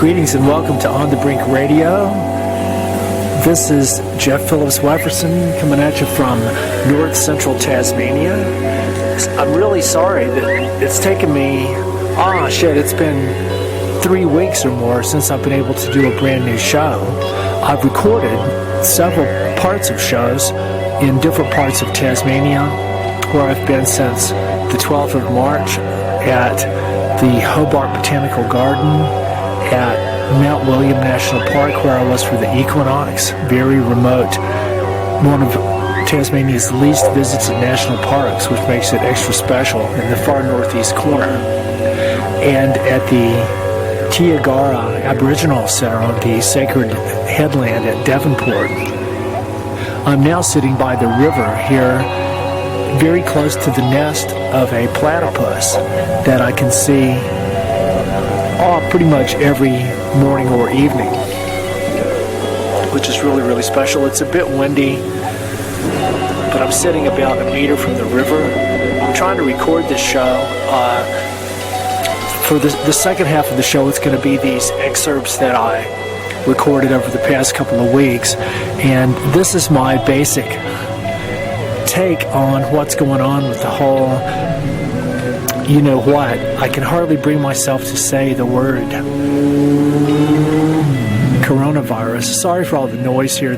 Greetings and welcome to On the Brink Radio. This is Jeff Phillips Wefferson coming at you from North Central Tasmania. I'm really sorry that it's taken me, it's been 3 weeks or more since I've been able to do a brand new show. I've recorded several parts of shows in different parts of Tasmania, where I've been since the 12th of March at the Hobart Botanical Garden, at Mount William National Park, where I was for the equinox, very remote, one of Tasmania's least visited national parks, which makes it extra special, in the far northeast corner, and at the Tiagara Aboriginal Center on the Sacred Headland at Devonport. I'm now sitting by the river here, very close to the nest of a platypus that I can see pretty much every morning or evening, which is really, really special. It's a bit windy, but I'm sitting about a meter from the river. I'm trying to record this show. For the second half of the show, it's going to be these excerpts that I recorded over the past couple of weeks, and this is my basic take on what's going on with the whole you know what. I can hardly bring myself to say the word coronavirus. Sorry for all the noise here.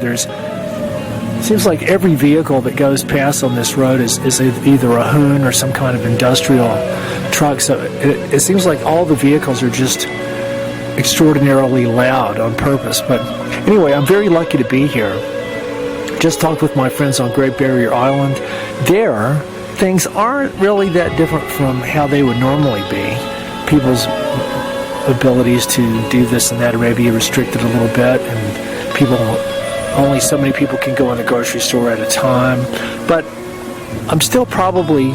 Seems like every vehicle that goes past on this road is either a hoon or some kind of industrial truck. So it seems like all the vehicles are just extraordinarily loud on purpose. But anyway, I'm very lucky to be here. Just talked with my friends on Great Barrier Island. There, things aren't really that different from how they would normally be. People's abilities to do this and that are maybe restricted a little bit, and only so many people can go in the grocery store at a time. But I'm still probably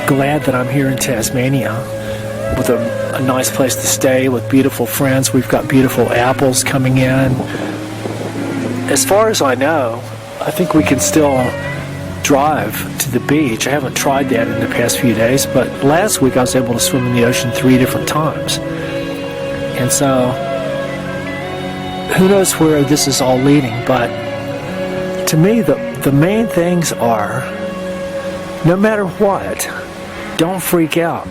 glad that I'm here in Tasmania with a nice place to stay, with beautiful friends. We've got beautiful apples coming in. As far as I know, I think we can still drive to the beach. I haven't tried that in the past few days, but last week I was able to swim in the ocean 3 different times. And so, who knows where this is all leading, but to me, the main things are, no matter what, don't freak out.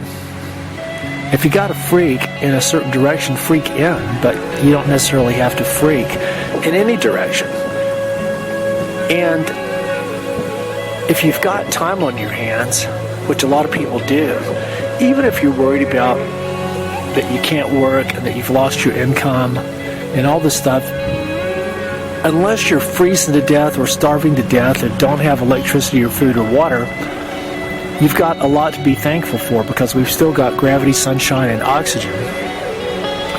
If you got to freak in a certain direction, freak in, but you don't necessarily have to freak in any direction. And if you've got time on your hands, which a lot of people do, even if you're worried about that you can't work and that you've lost your income and all this stuff, unless you're freezing to death or starving to death and don't have electricity or food or water, you've got a lot to be thankful for, because we've still got gravity, sunshine, and oxygen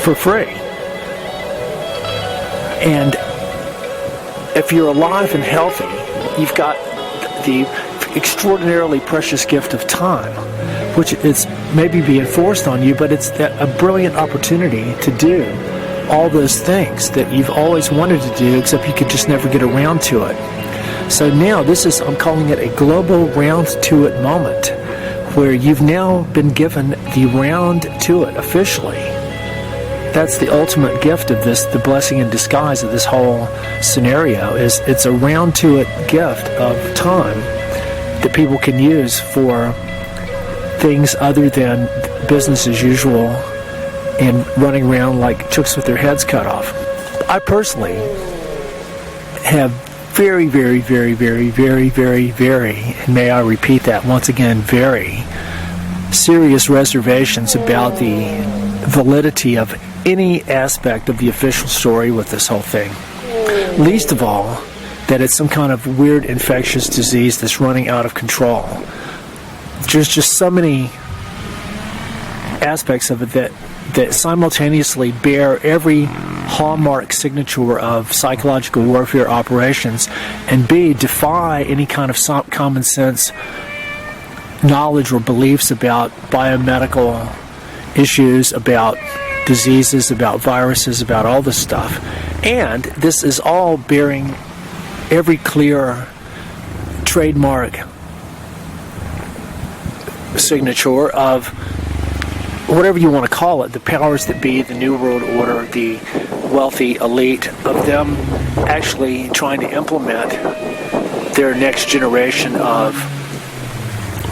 for free. And if you're alive and healthy, you've got the extraordinarily precious gift of time, which is maybe being forced on you, but it's a brilliant opportunity to do all those things that you've always wanted to do, except you could just never get around to it. So now I'm calling it a global round to it moment, where you've now been given the round to it officially. That's the ultimate gift of this, the blessing in disguise of this whole scenario, is it's a round to it gift of time that people can use for things other than business as usual and running around like chooks with their heads cut off. I personally have very, very, very, very, very, very, very, and may I repeat that once again, very serious reservations about the validity of any aspect of the official story with this whole thing. Least of all, that it's some kind of weird infectious disease that's running out of control. There's just so many aspects of it that simultaneously bear every hallmark signature of psychological warfare operations, and B, defy any kind of common sense knowledge or beliefs about biomedical issues, about diseases, about viruses, about all this stuff. And this is all bearing every clear trademark signature of whatever you want to call it, the powers that be, the New World Order, the wealthy elite, of them actually trying to implement their next generation of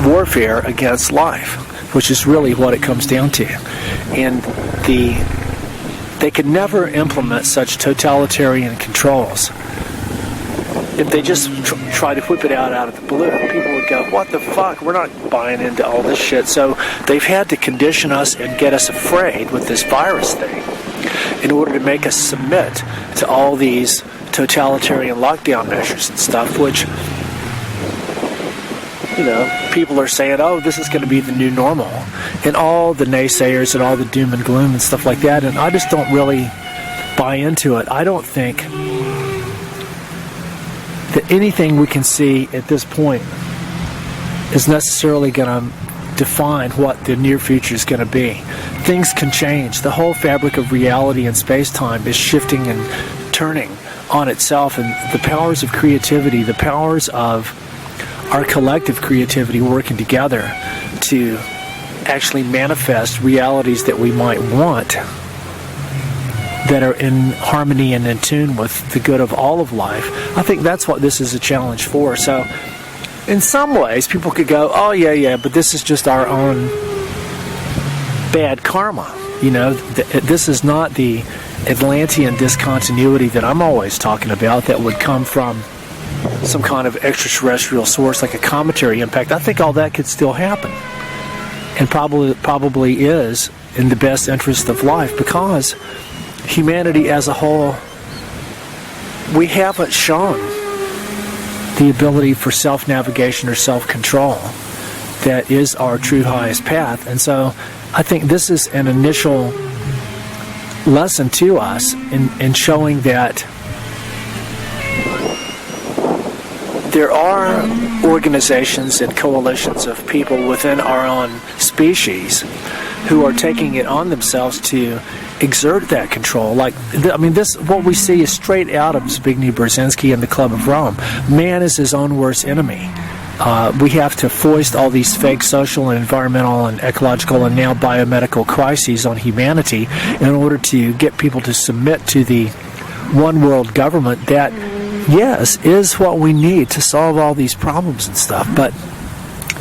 warfare against life, which is really what it comes down to. And they could never implement such totalitarian controls if they just try to whip it out of the blue. People would go, what the fuck, we're not buying into all this shit. So they've had to condition us and get us afraid with this virus thing in order to make us submit to all these totalitarian lockdown measures and stuff, which, you know, people are saying, oh, this is going to be the new normal, and all the naysayers and all the doom and gloom and stuff like that, and I just don't really buy into it. I don't think that anything we can see at this point is necessarily going to define what the near future is going to be. Things can change. The whole fabric of reality and space-time is shifting and turning on itself, and the powers of creativity, the powers of our collective creativity working together to actually manifest realities that we might want, that are in harmony and in tune with the good of all of life. I think that's what this is a challenge for. So in some ways people could go, oh yeah, but this is just our own bad karma. You know, this is not the Atlantean discontinuity that I'm always talking about that would come from some kind of extraterrestrial source like a cometary impact. I think all that could still happen, and probably is in the best interest of life, because humanity as a whole, we haven't shown the ability for self-navigation or self-control that is our true highest path. And so I think this is an initial lesson to us in showing that there are organizations and coalitions of people within our own species who are taking it on themselves to exert that control. Like, I mean, this, what we see is straight out of Zbigniew Brzezinski and the Club of Rome. Man is his own worst enemy. We have to foist all these fake social and environmental and ecological and now biomedical crises on humanity in order to get people to submit to the one world government that, yes, is what we need to solve all these problems and stuff. But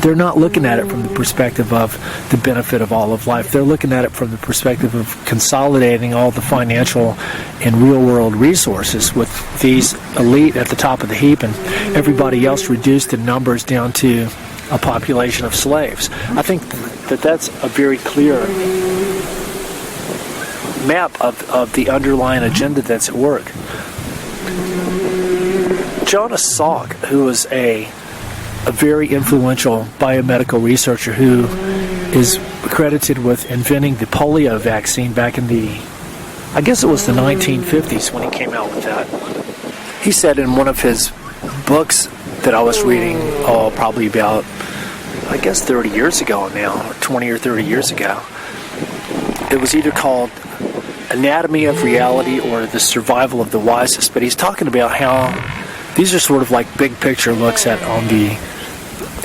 they're not looking at it from the perspective of the benefit of all of life. They're looking at it from the perspective of consolidating all the financial and real-world resources with these elite at the top of the heap and everybody else reduced in numbers down to a population of slaves. I think that that's a very clear map of the underlying agenda that's at work. Jonas Salk, who was a very influential biomedical researcher who is credited with inventing the polio vaccine back in the, I guess it was the 1950s when he came out with that. He said in one of his books that I was reading, probably about, I guess 30 years ago now, or 20 or 30 years ago, it was either called Anatomy of Reality or The Survival of the Wisest, but he's talking about how these are sort of like big picture looks at on the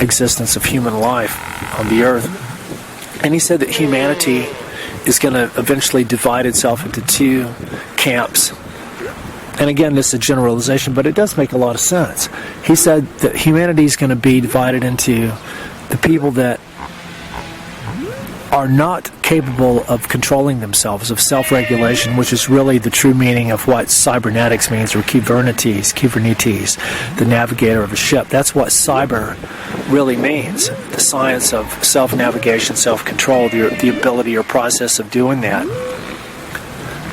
existence of human life on the earth. And he said that humanity is going to eventually divide itself into two camps. And again, this is a generalization, but it does make a lot of sense. He said that humanity is going to be divided into the people that are not capable of controlling themselves, of self-regulation, which is really the true meaning of what cybernetics means, or Kubernetes, the navigator of a ship. That's what cyber really means, the science of self-navigation, self-control, the ability or process of doing that.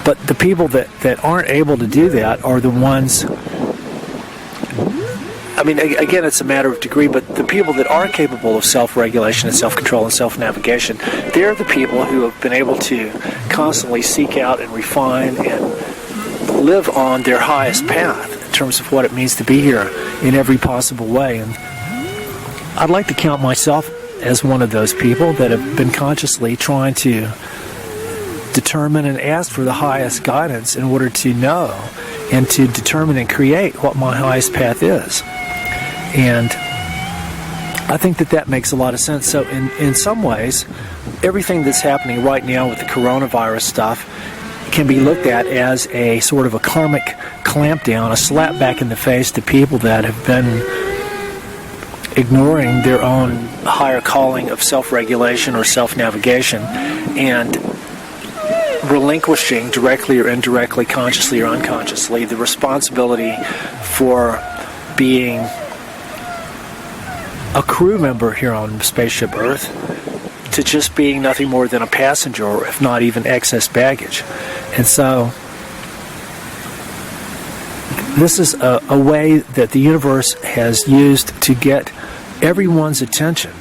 But the people that aren't able to do that are the ones, I mean, again, it's a matter of degree, but the people that are capable of self-regulation and self-control and self-navigation, they're the people who have been able to constantly seek out and refine and live on their highest path in terms of what it means to be here in every possible way. And I'd like to count myself as one of those people that have been consciously trying to determine and ask for the highest guidance in order to know and to determine and create what my highest path is. And I think that makes a lot of sense. So in some ways, everything that's happening right now with the coronavirus stuff can be looked at as a sort of a karmic clampdown, a slap back in the face to people that have been ignoring their own higher calling of self-regulation or self-navigation and relinquishing directly or indirectly, consciously or unconsciously, the responsibility for being a crew member here on Spaceship Earth to just being nothing more than a passenger, or if not even excess baggage. And so this is a way that the universe has used to get everyone's attention.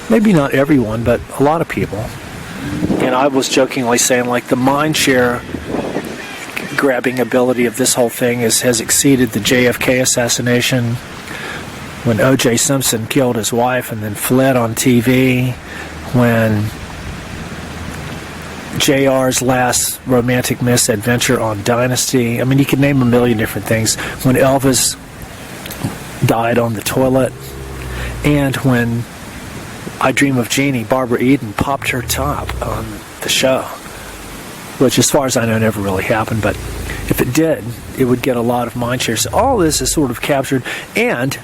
Maybe not everyone, but a lot of people. And I was jokingly saying, like, the mind share grabbing ability of this whole thing has exceeded the JFK assassination, when O.J. Simpson killed his wife and then fled on TV, when JR's last romantic misadventure on Dynasty. I mean, you could name a million different things. When Elvis died on the toilet, and when I Dream of Jeannie, Barbara Eden popped her top on the show, which, as far as I know, never really happened, but if it did, it would get a lot of mind share. So all this is sort of captured, and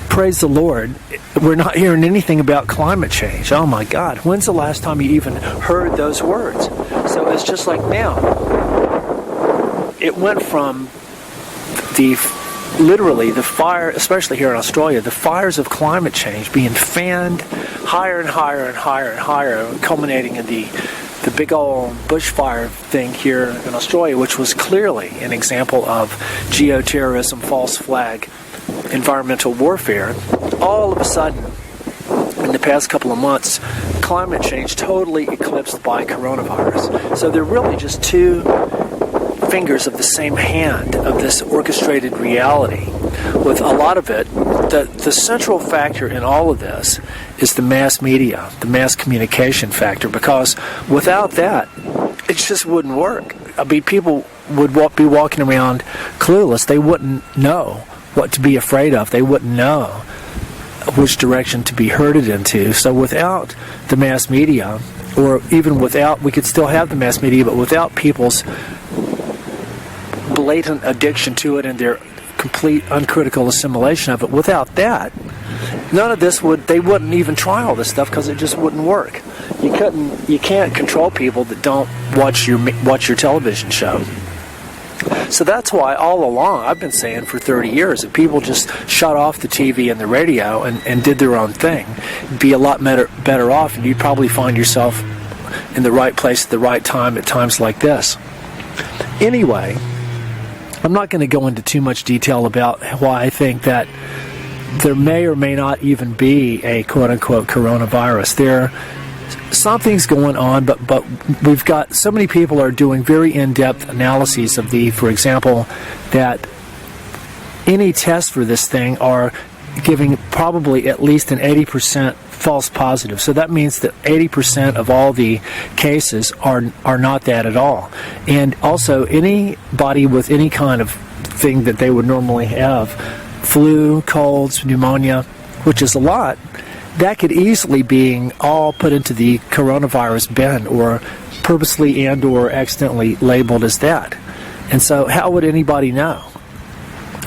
praise the Lord, we're not hearing anything about climate change. Oh my God, when's the last time you even heard those words? So it's just like now, it went from literally the fire, especially here in Australia, the fires of climate change being fanned higher and higher and higher and higher, culminating in the big old bushfire thing here in Australia, which was clearly an example of geoterrorism, false flag, environmental warfare. All of a sudden, in the past couple of months, climate change totally eclipsed by coronavirus. So they're really just two fingers of the same hand of this orchestrated reality. With a lot of it, the central factor in all of this is the mass media, the mass communication factor, because without that, it just wouldn't work. I mean, people would be walking around clueless. They wouldn't know what to be afraid of. They wouldn't know which direction to be herded into. So without the mass media, or even without, we could still have the mass media, but without people's blatant addiction to it and their complete uncritical assimilation of it, without that, none of this they wouldn't even try all this stuff, because it just wouldn't work. You can't control people that don't watch your television show. So that's why all along I've been saying for 30 years that people just shut off the TV and the radio and did their own thing. It'd be a lot better off, and you'd probably find yourself in the right place at the right time at times like this. Anyway, I'm not going to go into too much detail about why I think that there may or may not even be a quote-unquote coronavirus. Something's going on, but we've got so many people are doing very in-depth analyses of for example, that any tests for this thing are giving probably at least an 80% false positive. So that means that 80% of all the cases are not that at all. And also, anybody with any kind of thing that they would normally have, flu, colds, pneumonia, which is a lot, that could easily be all put into the coronavirus bin, or purposely and or accidentally labeled as that. And so how would anybody know,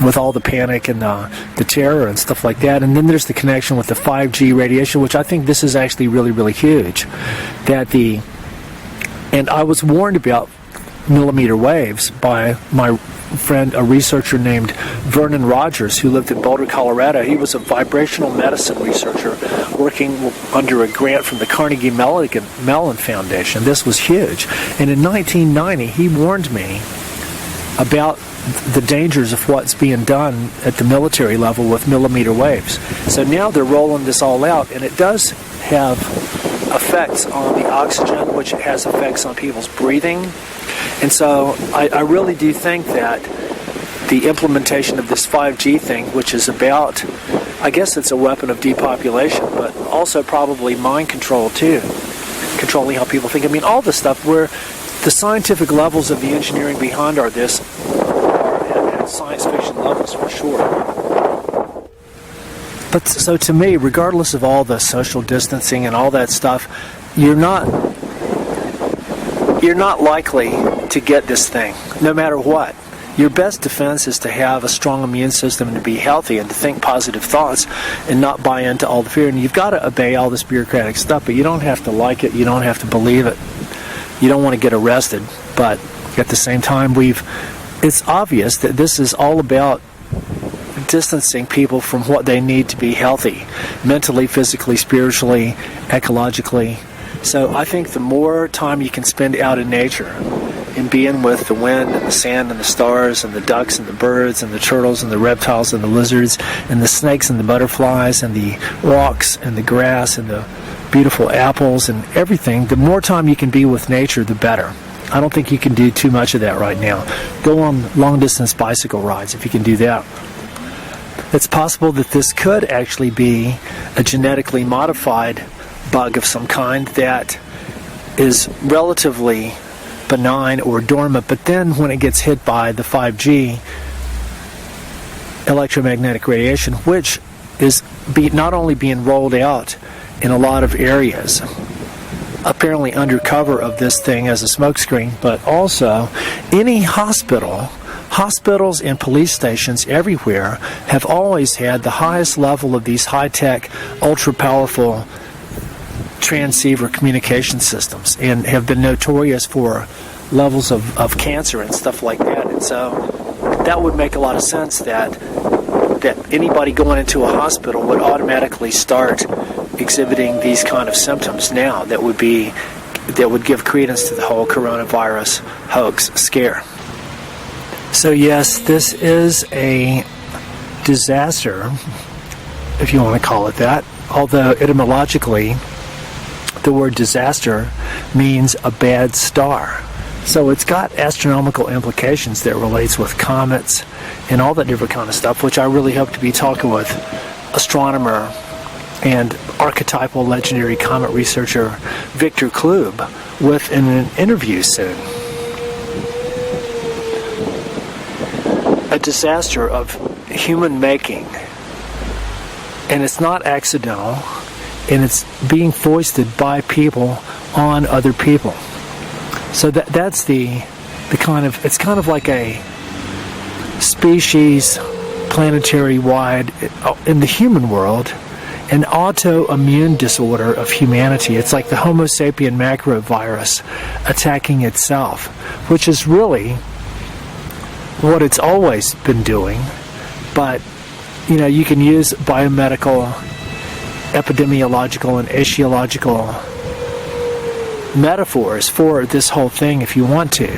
with all the panic and the terror and stuff like that? And then there's the connection with the 5G radiation, which I think this is actually really, really huge. And I was warned about millimeter waves by my friend, a researcher named Vernon Rogers, who lived in Boulder, Colorado. He was a vibrational medicine researcher working under a grant from the Carnegie Mellon Foundation. This was huge. And in 1990, he warned me about the dangers of what's being done at the military level with millimeter waves. So now they're rolling this all out, and it does have effects on the oxygen, which has effects on people's breathing. And so I really do think that the implementation of this 5G thing, which is about, I guess it's a weapon of depopulation, but also probably mind control too, controlling how people think. I mean, all this stuff where the scientific levels of the engineering behind this are at science fiction levels for sure. But so to me, regardless of all the social distancing and all that stuff, you're not likely to get this thing, no matter what. Your best defense is to have a strong immune system and to be healthy and to think positive thoughts and not buy into all the fear. And you've got to obey all this bureaucratic stuff, but you don't have to like it. You don't have to believe it. You don't want to get arrested. But at the same time, it's obvious that this is all about distancing people from what they need to be healthy, mentally, physically, spiritually, ecologically. So I think the more time you can spend out in nature, in being with the wind and the sand and the stars and the ducks and the birds and the turtles and the reptiles and the lizards and the snakes and the butterflies and the rocks and the grass and the beautiful apples and everything, the more time you can be with nature, the better. I don't think you can do too much of that right now. Go on long-distance bicycle rides if you can do that. It's possible that this could actually be a genetically modified bug of some kind that is relatively benign or dormant, but then when it gets hit by the 5G electromagnetic radiation, which is not only being rolled out in a lot of areas, apparently under cover of this thing as a smokescreen, but also any hospitals and police stations everywhere have always had the highest level of these high-tech, ultra-powerful transceiver communication systems and have been notorious for levels of cancer and stuff like that. And so that would make a lot of sense that anybody going into a hospital would automatically start exhibiting these kind of symptoms now that would give credence to the whole coronavirus hoax scare. So yes, this is a disaster, if you want to call it that, although etymologically the word disaster means a bad star. So it's got astronomical implications that relates with comets and all that different kind of stuff, which I really hope to be talking with astronomer and archetypal legendary comet researcher Victor Klub with in an interview soon. A disaster of human making, and it's not accidental, and it's being foisted by people on other people. So that's the kind of, it's kind of like a species planetary wide in the human world, an autoimmune disorder of humanity. It's like the Homo sapien macrovirus attacking itself, which is really what it's always been doing. But you can use biomedical, epidemiological, and etiological metaphors for this whole thing if you want to,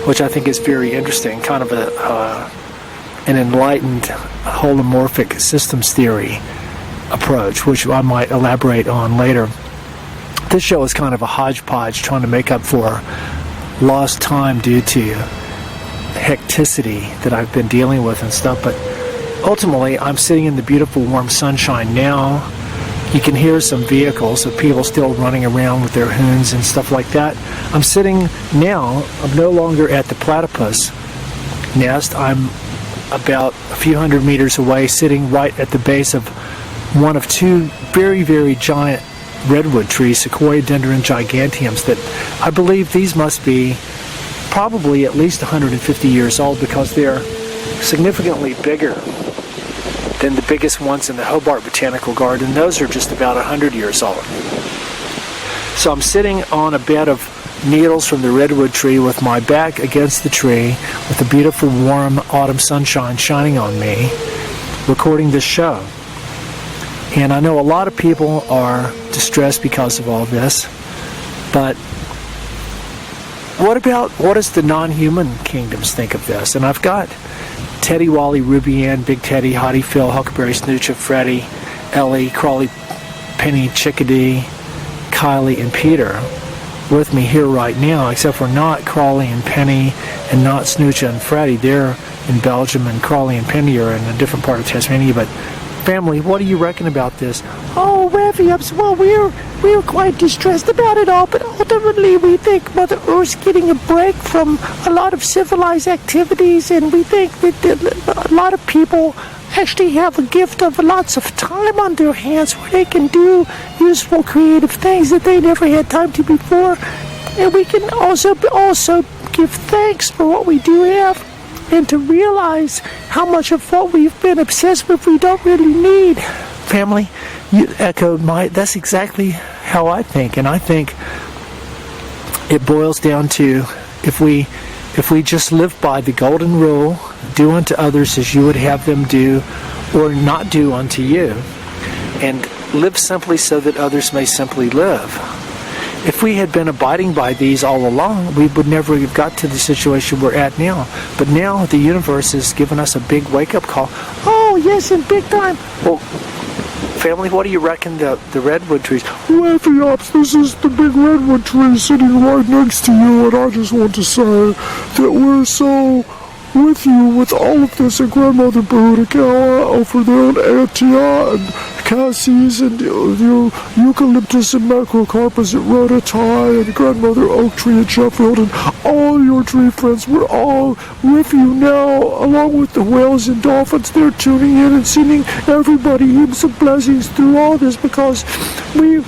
which I think is very interesting, kind of an enlightened holomorphic systems theory approach, which I might elaborate on later. This show is kind of a hodgepodge trying to make up for lost time due to hecticity that I've been dealing with and stuff, but ultimately I'm sitting in the beautiful warm sunshine now. You can hear some vehicles of people still running around with their hoons and stuff like that. I'm sitting now, I'm no longer at the platypus nest. I'm about a few hundred meters away, sitting right at the base of one of two very, very giant redwood trees, Sequoia dendron giganteums, that I believe these must be probably at least 150 years old, because they're significantly bigger than the biggest ones in the Hobart Botanical Garden. Those are just about 100 years old. So I'm sitting on a bed of needles from the redwood tree with my back against the tree with the beautiful warm autumn sunshine shining on me, recording this show. And I know a lot of people are distressed because of all this, but what does the non-human kingdoms think of this? And I've got Teddy, Wally, Ruby Ann, Big Teddy, Hottie Phil, Huckleberry, Snoocha, Freddie, Ellie, Crawley, Penny, Chickadee, Kylie, and Peter with me here right now, except for not Crawley and Penny and not Snoocha and Freddie. They're in Belgium, and Crawley and Penny are in a different part of Tasmania. But family, what do you reckon about this? Oh, Weffy, well, we're quite distressed about it all, but ultimately we think Mother Earth's getting a break from a lot of civilized activities, and we think that a lot of people actually have a gift of lots of time on their hands where they can do useful, creative things that they never had time to before. And we can also give thanks for what we do have, and to realize how much of what we've been obsessed with we don't really need. Family, you echoed that's exactly how I think. And I think it boils down to, if we just live by the golden rule, do unto others as you would have them do, or not do unto you, and live simply so that others may simply live. If we had been abiding by these all along, we would never have got to the situation we're at now. But now the universe has given us a big wake-up call. Oh, yes, and big time. Well, family, what do you reckon the redwood trees? Wefferson, this is the big redwood tree sitting right next to you, and I just want to say that we're so with you with all of this, and Grandmother Bahudakawa over there in Atia, and Cassie's, and your eucalyptus and macrocarpus at Rotatai, and Grandmother Oak Tree at Sheffield, and all your tree friends. We're all with you now, along with the whales and dolphins. They're tuning in and sending everybody heaps of blessings through all this, because we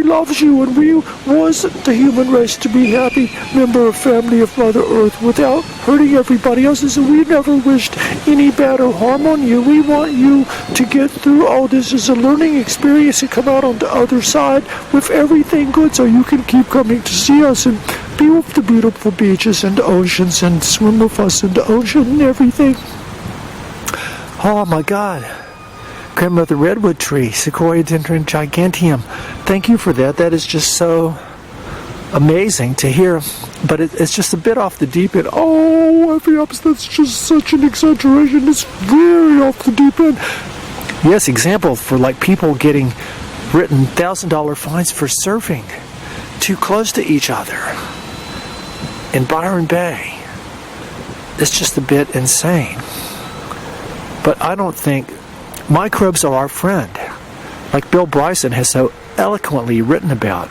loves you, and we want the human race to be happy member of family of Mother Earth without hurting everybody else. And we never wished any bad or harm on you. We want you to get through all this as a learning experience and come out on the other side with everything good, so you can keep coming to see us and be with the beautiful beaches and the oceans and swim with us in the ocean and everything. Oh my God. Grandmother redwood tree, Sequoia dendron giganteum. Thank you for that. That is just so amazing to hear. But it's just a bit off the deep end. Oh, that's just such an exaggeration. It's very off the deep end. Yes, example for like people getting written $1,000 fines for surfing too close to each other in Byron Bay. It's just a bit insane. But I don't think microbes are our friend, like Bill Bryson has so eloquently written about.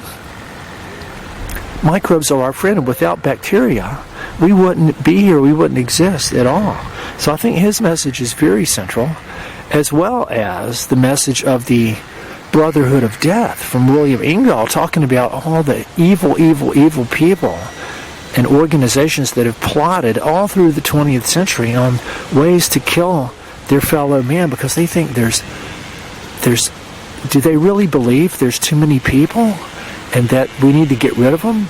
Microbes are our friend, and without bacteria, we wouldn't be here, we wouldn't exist at all. So I think his message is very central, as well as the message of the Brotherhood of Death from William Engdahl, talking about all the evil people and organizations that have plotted all through the 20th century on ways to kill their fellow man, because they think do they really believe there's too many people and that we need to get rid of them?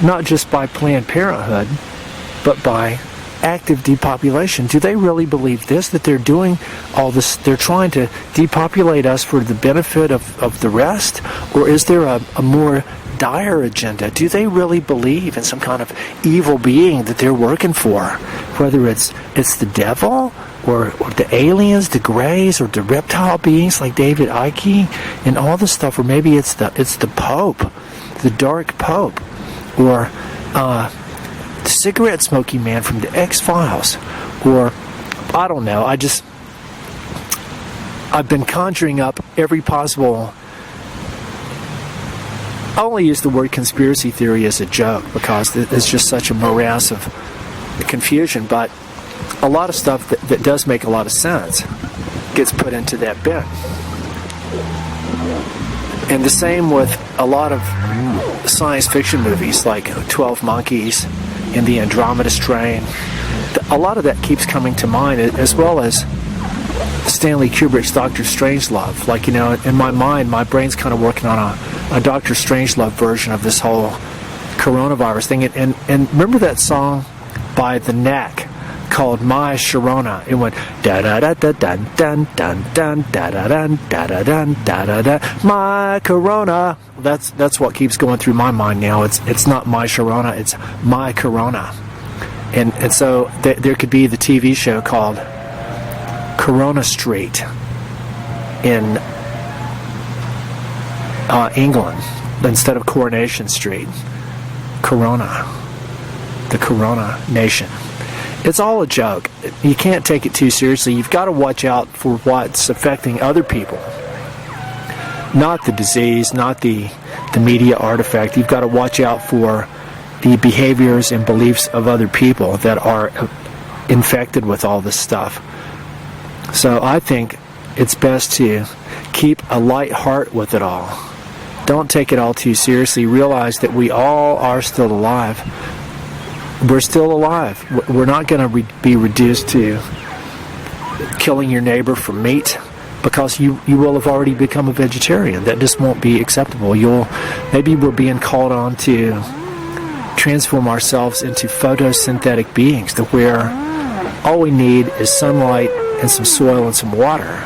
Not just by Planned Parenthood, but by active depopulation. Do they really believe this, that they're doing all this, they're trying to depopulate us for the benefit of the rest? Or is there a more dire agenda? Do they really believe in some kind of evil being that they're working for? Whether it's the devil, or the aliens, the greys, or the reptile beings like David Icke and all this stuff, or maybe it's the Pope, the Dark Pope, or the cigarette smoking man from the X-Files, or I don't know. I've been conjuring up every possible. I only use the word conspiracy theory as a joke because it's just such a morass of confusion, but a lot of stuff that does make a lot of sense gets put into that bin. And the same with a lot of science fiction movies like 12 Monkeys and the Andromeda Strain. A lot of that keeps coming to mind, as well as Stanley Kubrick's Dr. Strangelove. Like, you know, in my mind, my brain's kind of working on a Dr. Strangelove version of this whole coronavirus thing. And remember that song by The Knack called My Sharona? It went da da da da dun dun dun dun da da dun da da dun da da da. My Corona. That's what keeps going through my mind now. It's not My Sharona, it's My Corona. And so there could be the TV show called Corona Street in England instead of Coronation Street. Corona. The Corona Nation. It's all a joke. You can't take it too seriously. You've got to watch out for what's affecting other people. Not the disease, not the media artifact. You've got to watch out for the behaviors and beliefs of other people that are infected with all this stuff. So I think it's best to keep a light heart with it all. Don't take it all too seriously. Realize that we all are still alive. We're still alive. We're not going to be reduced to killing your neighbor for meat, because you will have already become a vegetarian. That just won't be acceptable. Maybe we're being called on to transform ourselves into photosynthetic beings, to where all we need is sunlight and some soil and some water.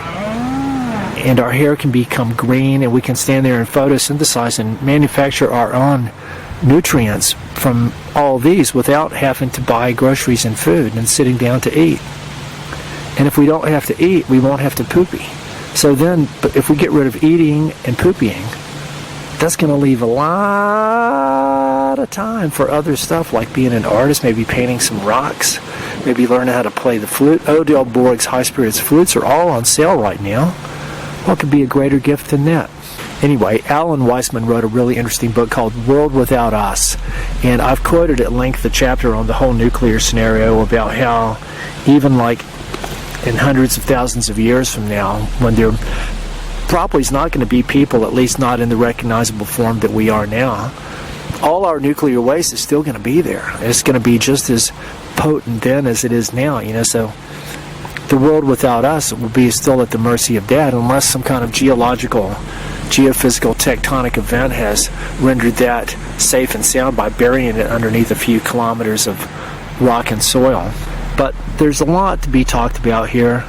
And our hair can become green, and we can stand there and photosynthesize and manufacture our own nutrients from all these without having to buy groceries and food and sitting down to eat. And if we don't have to eat, we won't have to poopy. So then, but if we get rid of eating and poopying, that's going to leave a lot of time for other stuff, like being an artist, maybe painting some rocks, maybe learning how to play the flute. Odell Borg's High Spirits flutes are all on sale right now. What could be a greater gift than that? Anyway, Alan Weissman wrote a really interesting book called World Without Us. And I've quoted at length the chapter on the whole nuclear scenario about how even like in hundreds of thousands of years from now, when there probably is not going to be people, at least not in the recognizable form that we are now, all our nuclear waste is still going to be there. It's going to be just as potent then as it is now, so the world without us will be still at the mercy of that, unless some kind of geophysical tectonic event has rendered that safe and sound by burying it underneath a few kilometers of rock and soil. But there's a lot to be talked about here.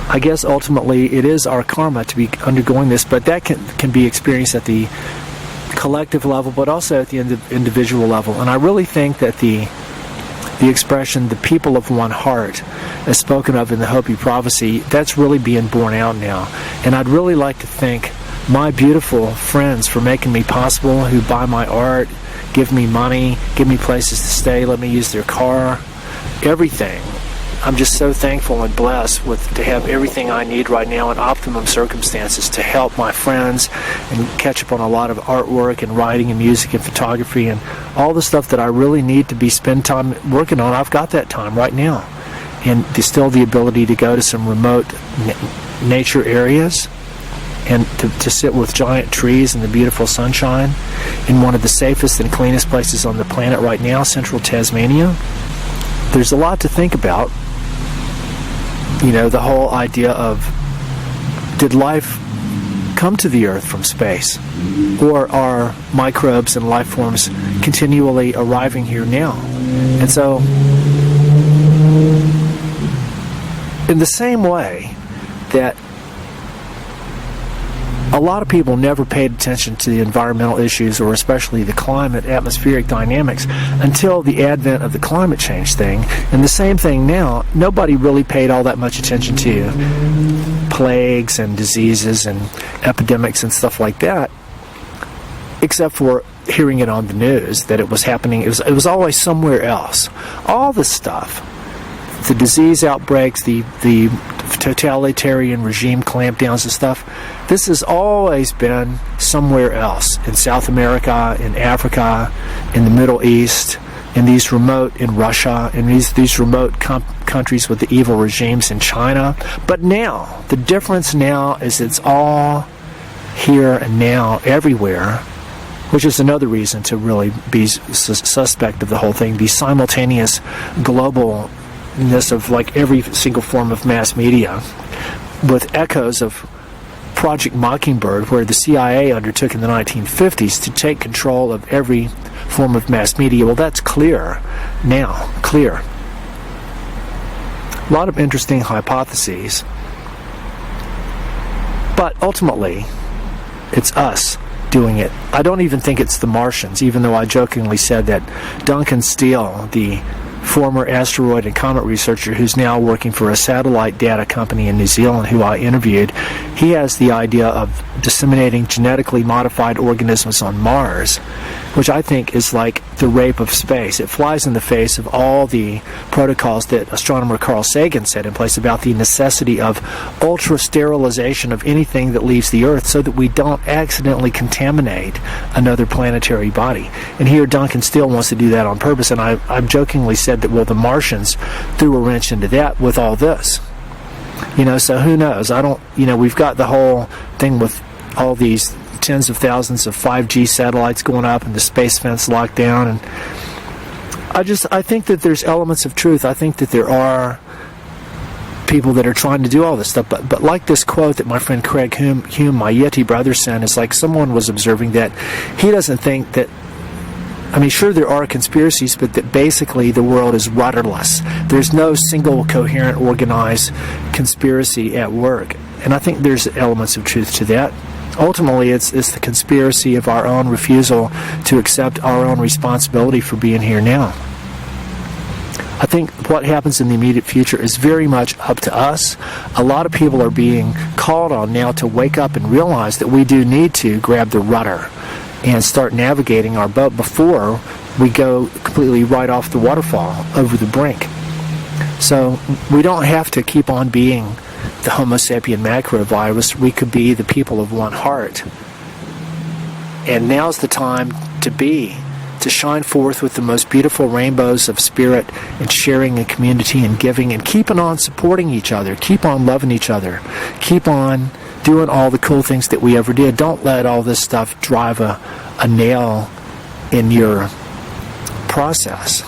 I guess ultimately it is our karma to be undergoing this, but that can be experienced at the collective level, but also at the individual level. And I really think that the expression, the people of one heart, as spoken of in the Hopi prophecy, that's really being borne out now. And I'd really like to thank my beautiful friends for making me possible, who buy my art, give me money, give me places to stay, let me use their car, everything. I'm just so thankful and blessed to have everything I need right now in optimum circumstances to help my friends and catch up on a lot of artwork and writing and music and photography and all the stuff that I really need to spend time working on. I've got that time right now. And there's still the ability to go to some remote nature areas and to sit with giant trees in the beautiful sunshine in one of the safest and cleanest places on the planet right now, central Tasmania. There's a lot to think about. The whole idea of, did life come to the Earth from space? Or are microbes and life forms continually arriving here now? And so, in the same way that a lot of people never paid attention to the environmental issues, or especially the climate, atmospheric dynamics, until the advent of the climate change thing. And the same thing now, nobody really paid all that much attention to plagues and diseases and epidemics and stuff like that, except for hearing it on the news that it was happening. It was always somewhere else. All the stuff, the disease outbreaks, the totalitarian regime clampdowns and stuff, this has always been somewhere else, in South America, in Africa, in the Middle East, in Russia, in these remote countries with the evil regimes in China. But now, the difference now is it's all here and now, everywhere, which is another reason to really be suspect of the whole thing, the simultaneous globalness of like every single form of mass media, with echoes of Project Mockingbird, where the CIA undertook in the 1950s to take control of every form of mass media. Well, that's clear now, clear. A lot of interesting hypotheses, but ultimately, it's us doing it. I don't even think it's the Martians, even though I jokingly said that Duncan Steele, the former asteroid and comet researcher who's now working for a satellite data company in New Zealand, who I interviewed, he has the idea of disseminating genetically modified organisms on Mars, which I think is like the rape of space. It flies in the face of all the protocols that astronomer Carl Sagan set in place about the necessity of ultra-sterilization of anything that leaves the Earth so that we don't accidentally contaminate another planetary body. And here Duncan Steele wants to do that on purpose, and I've jokingly said said that, well, the Martians threw a wrench into that with all this. So who knows? We've got the whole thing with all these tens of thousands of 5G satellites going up and the space fence locked down. And I think that there's elements of truth. I think that there are people that are trying to do all this stuff. But like this quote that my friend Craig Hume, my Yeti brother, sent, is like someone was observing that he doesn't think that, sure, there are conspiracies, but that basically the world is rudderless. There's no single coherent, organized conspiracy at work. And I think there's elements of truth to that. Ultimately, it's the conspiracy of our own refusal to accept our own responsibility for being here now. I think what happens in the immediate future is very much up to us. A lot of people are being called on now to wake up and realize that we do need to grab the rudder and start navigating our boat before we go completely right off the waterfall over the brink. So we don't have to keep on being the Homo sapien macrovirus. We could be the people of one heart. And now's the time to shine forth with the most beautiful rainbows of spirit and sharing and community and giving and keeping on supporting each other, keep on loving each other, keep on doing all the cool things that we ever did. Don't let all this stuff drive a nail in your process.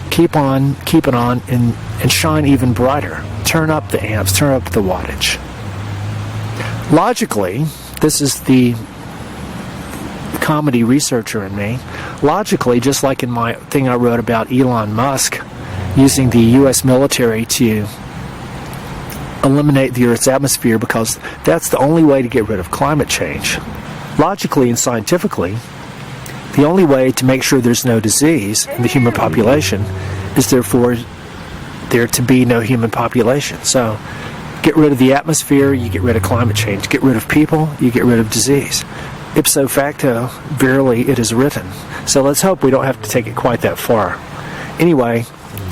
Keep on keeping on and shine even brighter. Turn up the amps, turn up the wattage. Logically, this is the comedy researcher in me. Logically, just like in my thing I wrote about Elon Musk using the U.S. military to eliminate the Earth's atmosphere because that's the only way to get rid of climate change. Logically and scientifically, the only way to make sure there's no disease in the human population is therefore there to be no human population. So get rid of the atmosphere, you get rid of climate change. Get rid of people, you get rid of disease. Ipso facto, verily it is written. So let's hope we don't have to take it quite that far. Anyway,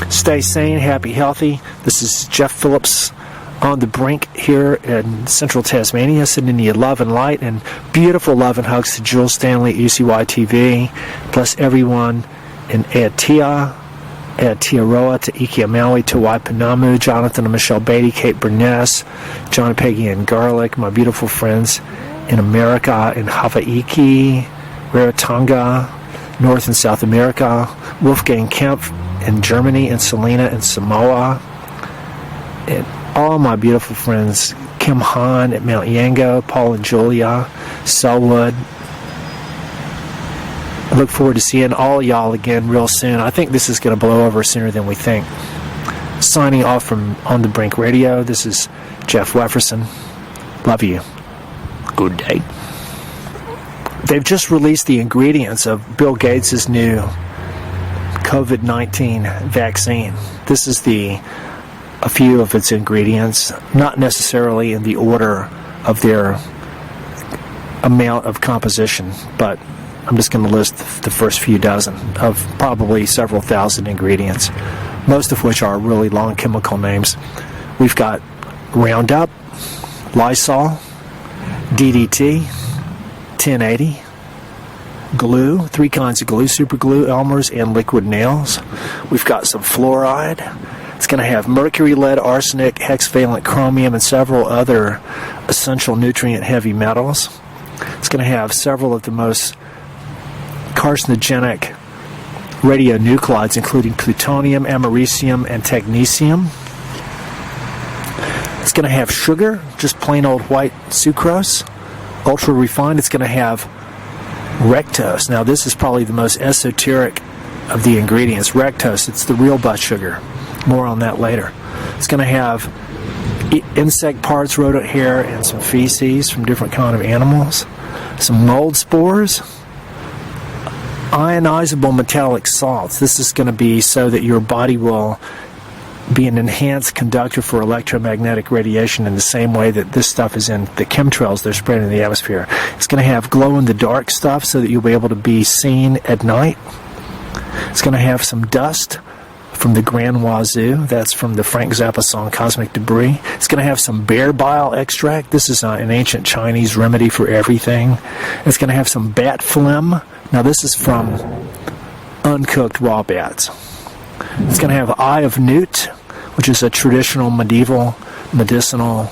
stay sane, happy, healthy. This is Jeff Phillips on the Brink here in central Tasmania, sending you love and light and beautiful love and hugs to Jules Stanley at UCY TV, plus everyone in Aotearoa, to Ikiamaui, to Waipanamu, Jonathan and Michelle Beatty, Kate Burness, John, Peggy, and Garlic, my beautiful friends in America, in Hawaii, Rarotonga, North and South America, Wolfgang Kempf in Germany, and Selena in Samoa, and all my beautiful friends, Kim Han at Mount Yango, Paul and Julia, Selwood. I look forward to seeing all y'all again real soon. I think this is going to blow over sooner than we think. Signing off from On the Brink Radio, this is Jeff Wefferson. Love you. Good day. They've just released the ingredients of Bill Gates' new COVID-19 vaccine. This is a few of its ingredients, not necessarily in the order of their amount of composition, but I'm just going to list the first few dozen of probably several thousand ingredients, most of which are really long chemical names. We've got Roundup, Lysol, DDT, 1080, glue, 3 kinds of glue, super glue, Elmer's, and liquid nails. We've got some fluoride. It's going to have mercury, lead, arsenic, hexavalent chromium, and several other essential nutrient-heavy metals. It's going to have several of the most carcinogenic radionuclides, including plutonium, americium, and technetium. It's going to have sugar, just plain old white sucrose, ultra refined. It's going to have rectose. Now, this is probably the most esoteric of the ingredients. Rectose, it's the real butt sugar. More on that later. It's going to have insect parts, rodent hair, and some feces from different kind of animals. Some mold spores. Ionizable metallic salts. This is going to be so that your body will be an enhanced conductor for electromagnetic radiation in the same way that this stuff is in the chemtrails they're spreading in the atmosphere. It's going to have glow-in-the-dark stuff so that you'll be able to be seen at night. It's going to have some dust from the Grand Wazoo. That's from the Frank Zappa song Cosmic Debris. It's going to have some bear bile extract. This is an ancient Chinese remedy for everything. It's going to have some bat phlegm. Now, this is from uncooked raw bats. It's going to have Eye of Newt, which is a traditional medieval medicinal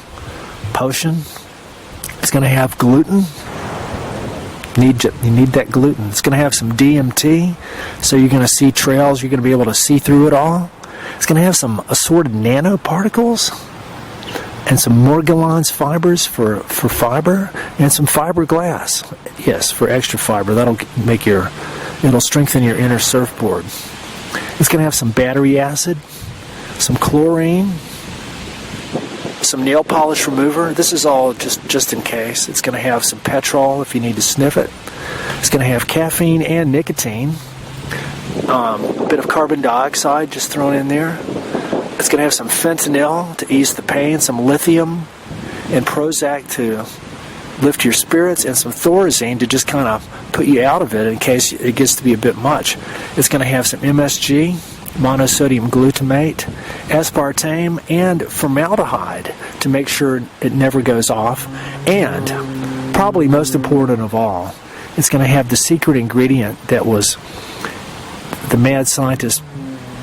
potion. It's going to have gluten. You need that gluten. It's going to have some DMT, so you're going to see trails. You're going to be able to see through it all. It's going to have some assorted nanoparticles and some Morgellons fibers for fiber, and some fiberglass. Yes, for extra fiber. It'll strengthen your inner surfboard. It's going to have some battery acid, some chlorine, some nail polish remover. This is all just in case. It's going to have some petrol if you need to sniff it. It's going to have caffeine and nicotine. A bit of carbon dioxide just thrown in there. It's going to have some fentanyl to ease the pain, some lithium and Prozac to lift your spirits, and some Thorazine to just kind of put you out of it in case it gets to be a bit much. It's going to have some MSG, monosodium glutamate, aspartame, and formaldehyde to make sure it never goes off. And probably most important of all, it's going to have the secret ingredient that was the mad scientist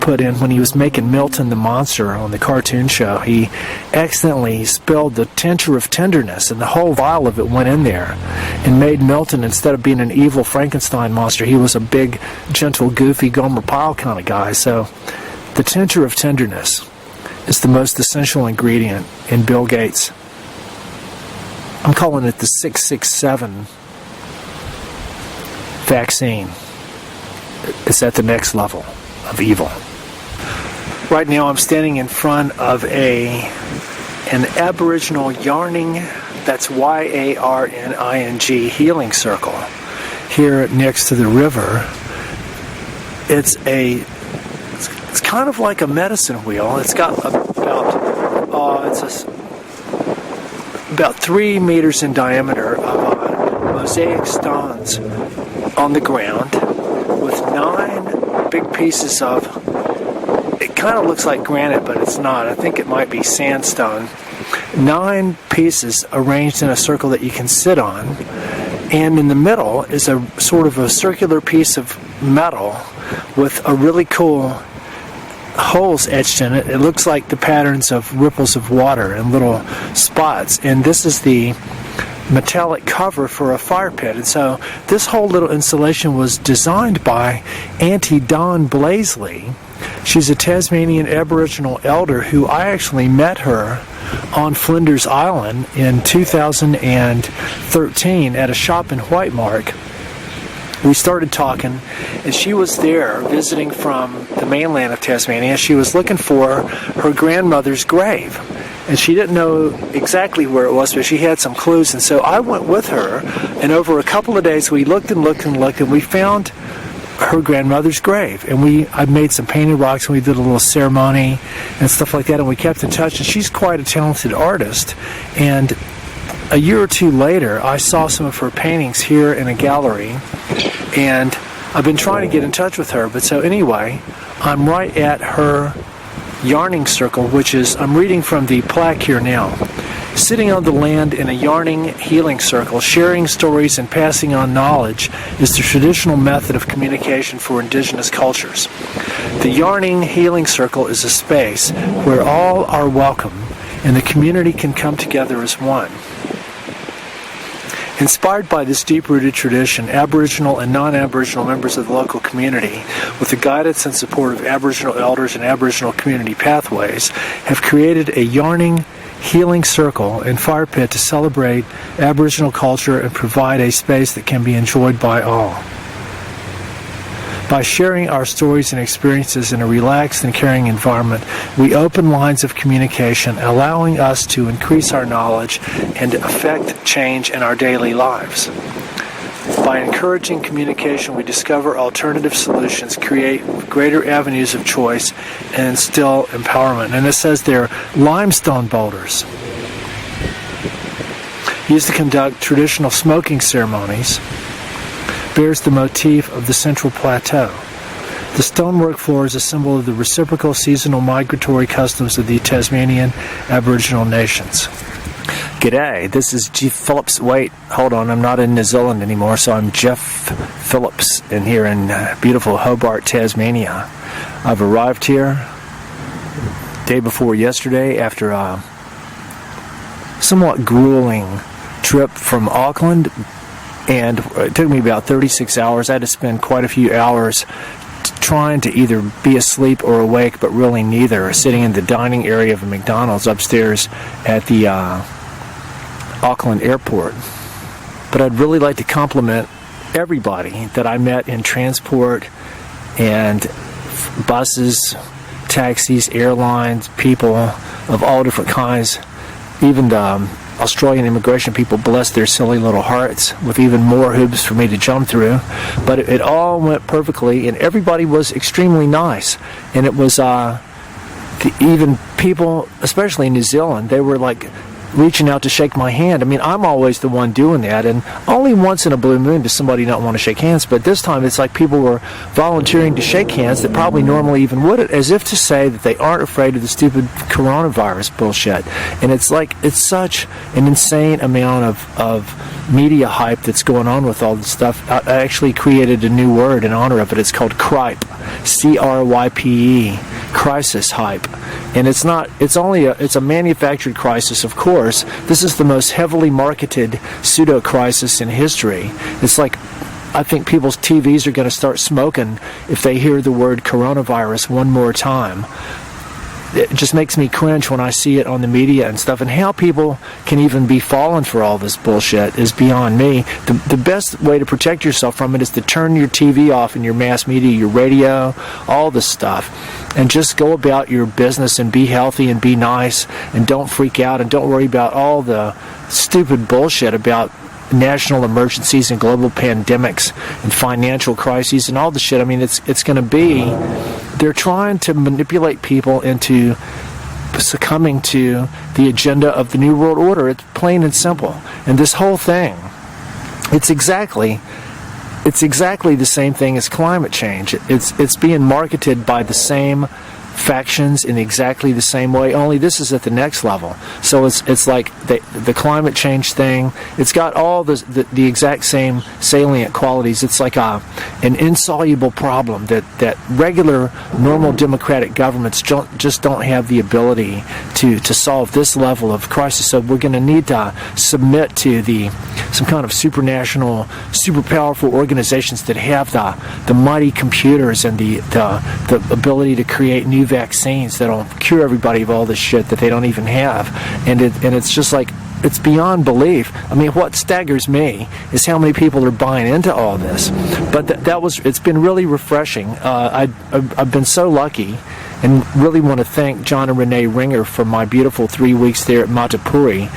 put in when he was making Milton the Monster on the cartoon show. He accidentally spilled the tincture of tenderness, and the whole vial of it went in there and made Milton, instead of being an evil Frankenstein monster, he was a big, gentle, goofy Gomer Pyle kind of guy. So the tincture of tenderness is the most essential ingredient in Bill Gates. I'm calling it the 667 vaccine. It's at the next level of evil. Right now I'm standing in front of an Aboriginal yarning, that's YARNING, healing circle here next to the river. It's kind of like a medicine wheel. It's got about 3 meters in diameter of mosaic stones on the ground with 9 big pieces of, it kind of looks like granite, but it's not. I think it might be sandstone. 9 pieces arranged in a circle that you can sit on, and in the middle is a sort of a circular piece of metal with a really cool holes etched in it. It looks like the patterns of ripples of water and little spots, and this is the metallic cover for a fire pit. And so this whole little installation was designed by Auntie Dawn Blaisley. She's a Tasmanian Aboriginal elder who I actually met her on Flinders Island in 2013 at a shop in Whitemark. We started talking, and she was there visiting from the mainland of Tasmania. She was looking for her grandmother's grave, and she didn't know exactly where it was, but she had some clues. And so I went with her, and over a couple of days we looked and looked and looked, and we found her grandmother's grave. And I made some painted rocks, and we did a little ceremony and stuff like that, and we kept in touch. And she's quite a talented artist. And a year or two later, I saw some of her paintings here in a gallery, and I've been trying to get in touch with her. But so anyway, I'm right at her yarning circle, which is, I'm reading from the plaque here now. Sitting on the land in a yarning healing circle, sharing stories and passing on knowledge is the traditional method of communication for indigenous cultures. The yarning healing circle is a space where all are welcome and the community can come together as one. Inspired by this deep-rooted tradition, Aboriginal and non-Aboriginal members of the local community, with the guidance and support of Aboriginal elders and Aboriginal community pathways, have created a yarning healing circle and fire pit to celebrate Aboriginal culture and provide a space that can be enjoyed by all. By sharing our stories and experiences in a relaxed and caring environment, we open lines of communication, allowing us to increase our knowledge and affect change in our daily lives. By encouraging communication, we discover alternative solutions, create greater avenues of choice, and instill empowerment. And it says they're limestone boulders used to conduct traditional smoking ceremonies, bears the motif of the Central Plateau. The stonework floor is a symbol of the reciprocal seasonal migratory customs of the Tasmanian Aboriginal nations. G'day, this is Jeff Phillips. Wait, hold on, I'm not in New Zealand anymore, so I'm Jeff Phillips in here in beautiful Hobart, Tasmania. I've arrived here day before yesterday after a somewhat grueling trip from Auckland, and it took me about 36 hours. I had to spend quite a few hours trying to either be asleep or awake, but really neither, sitting in the dining area of a McDonald's upstairs at the Auckland airport. But I'd really like to compliment everybody that I met in transport and buses, taxis, airlines, people of all different kinds. Even the Australian immigration people, bless their silly little hearts, with even more hoops for me to jump through. But it all went perfectly, and everybody was extremely nice. And it was even people, especially in New Zealand, they were like reaching out to shake my hand. I mean, I'm always the one doing that, and only once in a blue moon does somebody not want to shake hands, but this time it's like people were volunteering to shake hands that probably normally even wouldn't, as if to say that they aren't afraid of the stupid coronavirus bullshit. And it's like, it's such an insane amount of media hype that's going on with all this stuff. I actually created a new word in honor of it. It's called CRYPE, C-R-Y-P-E, crisis hype. And it's a manufactured crisis, of course. This is the most heavily marketed pseudo-crisis in history. It's like, I think people's TVs are going to start smoking if they hear the word coronavirus one more time. It just makes me cringe when I see it on the media and stuff, and how people can even be falling for all this bullshit is beyond me. The best way to protect yourself from it is to turn your TV off and your mass media, your radio, all this stuff, and just go about your business and be healthy and be nice and don't freak out and don't worry about all the stupid bullshit about national emergencies and global pandemics and financial crises and all the shit. I mean, it's going to be, they're trying to manipulate people into succumbing to the agenda of the New World Order. It's plain and simple. And this whole thing, it's exactly the same thing as climate change. It's being marketed by the same factions in exactly the same way, only this is at the next level. So it's like the climate change thing, it's got all the exact same salient qualities. It's like an insoluble problem that regular normal democratic governments just don't have the ability to solve this level of crisis. So we're going to need to submit to some kind of supranational, super powerful organizations that have the mighty computers and the ability to create new vaccines that'll cure everybody of all this shit that they don't even have. And it's just like, it's beyond belief. I mean, what staggers me is how many people are buying into all this. But it's been really refreshing. I've been so lucky, and really want to thank John and Renee Ringer for my beautiful 3 weeks there at Matapuri.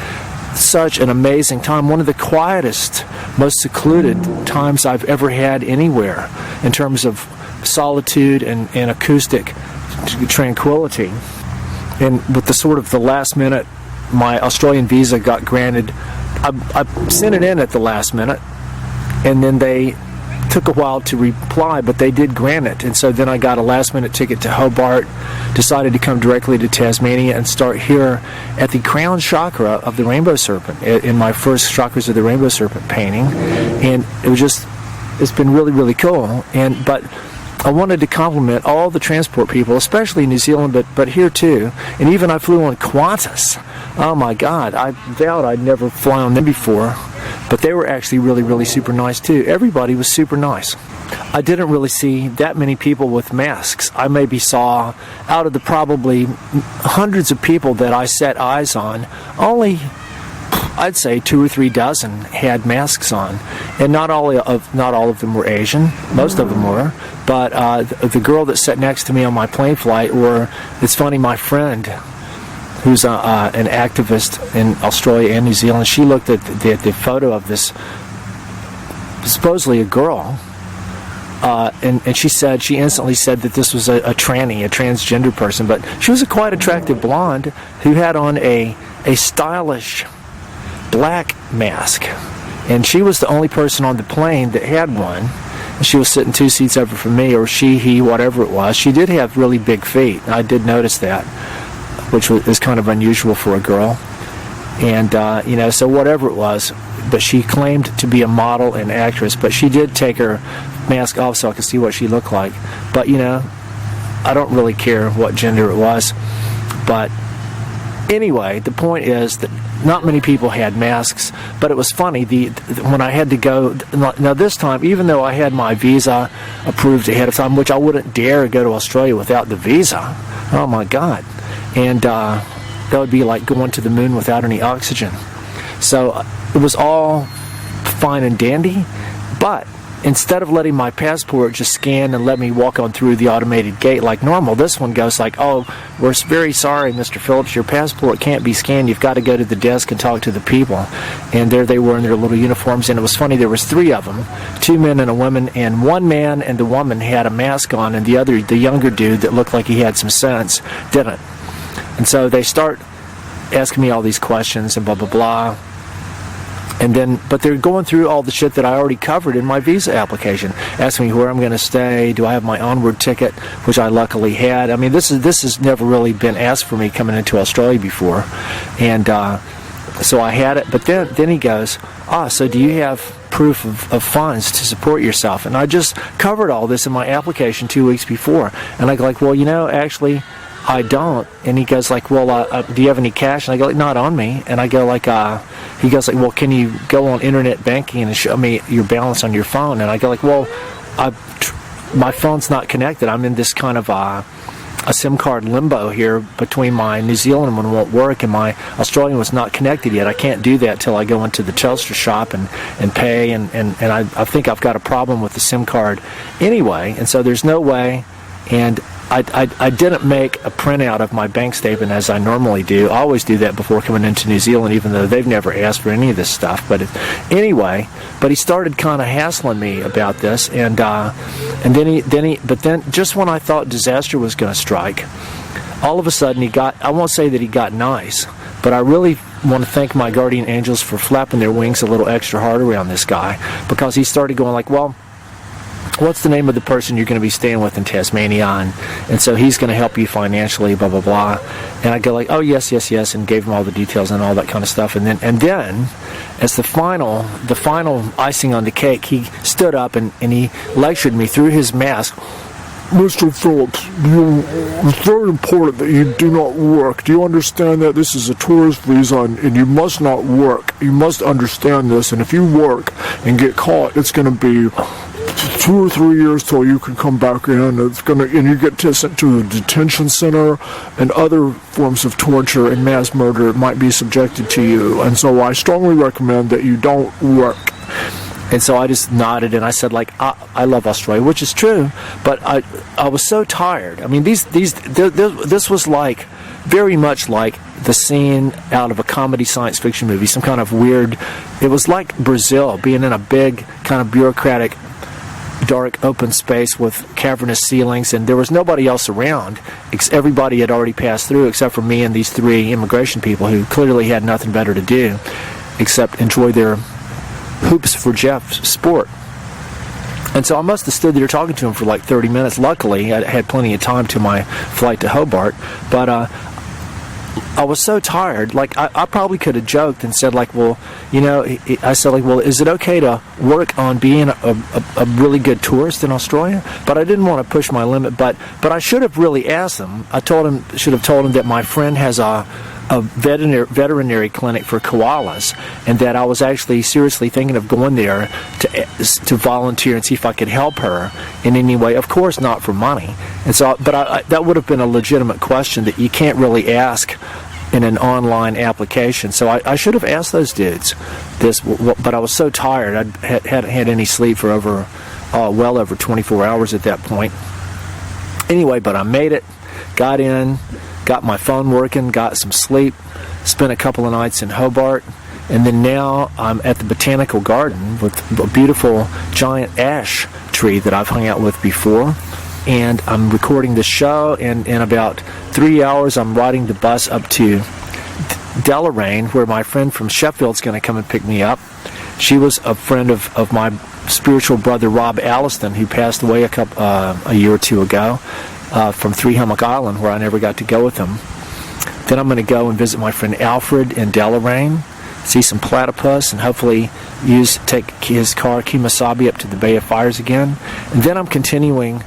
Such an amazing time. One of the quietest, most secluded times I've ever had anywhere in terms of solitude and acoustic tranquility. And with the last minute, my Australian visa got granted. I sent it in at the last minute, and then they took a while to reply, but they did grant it. And so then I got a last minute ticket to Hobart, decided to come directly to Tasmania and start here at the crown chakra of the Rainbow Serpent, in my first Chakras of the Rainbow Serpent painting. And it's been really, really cool. But I wanted to compliment all the transport people, especially in New Zealand, but here too. And even I flew on Qantas. Oh my God, I vowed I'd never fly on them before, but they were actually really, really super nice too. Everybody was super nice. I didn't really see that many people with masks. I maybe saw, out of the probably hundreds of people that I set eyes on, only, I'd say 2 or 3 dozen had masks on, and not all of them were Asian. Most of them were, but the girl that sat next to me on my plane flight, or it's funny, my friend, who's an activist in Australia and New Zealand, she looked at the photo of this supposedly a girl, and she instantly said that this was a tranny, a transgender person, but she was a quite attractive blonde who had on a stylish black mask, and she was the only person on the plane that had one. And she was sitting 2 seats over from me, or he, whatever it was. She did have really big feet. I did notice that, which is kind of unusual for a girl. And, so whatever it was, but she claimed to be a model and actress, but she did take her mask off so I could see what she looked like. But, I don't really care what gender it was. But anyway, the point is that not many people had masks, but it was funny. When I had to go, now this time, even though I had my visa approved ahead of time, which I wouldn't dare go to Australia without the visa. Oh my God. And that would be like going to the moon without any oxygen. So it was all fine and dandy, but instead of letting my passport just scan and let me walk on through the automated gate like normal, this one goes like, "Oh, we're very sorry, Mr. Phillips, your passport can't be scanned. You've got to go to the desk and talk to the people." And there they were in their little uniforms, and it was funny, there was 3 of them, 2 men and a woman, and one man and the woman had a mask on, and the younger dude that looked like he had some sense, didn't. And so they start asking me all these questions and blah, blah, blah. And then, but they're going through all the shit that I already covered in my visa application. Asking me where I'm going to stay, do I have my onward ticket, which I luckily had. I mean, this has never really been asked for me coming into Australia before. And so I had it, but then he goes, so do you have proof of funds to support yourself? And I just covered all this in my application 2 weeks before. And I go like, well, actually, I don't. And he goes like, well, do you have any cash? And I go like, not on me. And I go like, he goes like, well, can you go on internet banking and show me your balance on your phone? And I go like, well, my phone's not connected. I'm in this kind of a SIM card limbo here between my New Zealand one won't work and my Australian was not connected yet. I can't do that till I go into the Telstra shop and pay. And I think I've got a problem with the SIM card anyway. And so there's no way. And I didn't make a printout of my bank statement as I normally do. I always do that before coming into New Zealand, even though they've never asked for any of this stuff. But anyway, he started kind of hassling me about this, and then just when I thought disaster was going to strike, all of a sudden I won't say that he got nice, but I really want to thank my guardian angels for flapping their wings a little extra hard around this guy, because he started going like, well, what's the name of the person you're going to be staying with in Tasmania? And so he's going to help you financially, blah, blah, blah. And I go like, oh, yes, and gave him all the details and all that kind of stuff. And then as the final icing on the cake, he stood up and he lectured me through his mask. Mr. Phillips, it's very important that you do not work. Do you understand that this is a tourist visa and you must not work? You must understand this. And if you work and get caught, it's going to be 2 or 3 years till you can come back in. And you get sent to a detention center and other forms of torture and mass murder might be subjected to you. And so I strongly recommend that you don't work. And so I just nodded and I said, like, I love Australia, which is true, but I was so tired. I mean, this was like very much like the scene out of a comedy science fiction movie, some kind of weird. It was like Brazil, being in a big kind of bureaucratic, dark open space with cavernous ceilings, and there was nobody else around. Everybody had already passed through except for me and these 3 immigration people who clearly had nothing better to do except enjoy their hoops for Jeff sport. And so I must have stood there talking to him for like 30 minutes. Luckily, I had plenty of time to my flight to Hobart, but I was so tired. Like, I probably could have joked and said, like, well, I said, like, well, is it okay to work on being a really good tourist in Australia? But I didn't want to push my limit, but I should have really asked him. Should have told him that my friend has a veterinary clinic for koalas, and that I was actually seriously thinking of going there to volunteer and see if I could help her in any way. Of course, not for money. And so, but that would have been a legitimate question that you can't really ask in an online application. So I should have asked those dudes this, but I was so tired. I hadn't had any sleep for well over 24 hours at that point. Anyway, but I made it, got in, got my phone working, got some sleep, spent a couple of nights in Hobart, and then now I'm at the Botanical Garden with a beautiful giant ash tree that I've hung out with before, and I'm recording the show, and in about 3 hours I'm riding the bus up to Deloraine, where my friend from Sheffield's going to come and pick me up. She was a friend of my spiritual brother Rob Alliston, who passed away a year or two ago, from 3 Hummock Island, where I never got to go with him. Then I'm going to go and visit my friend Alfred in Deloraine, see some platypus, and hopefully take his car Kemosabe up to the Bay of Fires again. And then I'm continuing.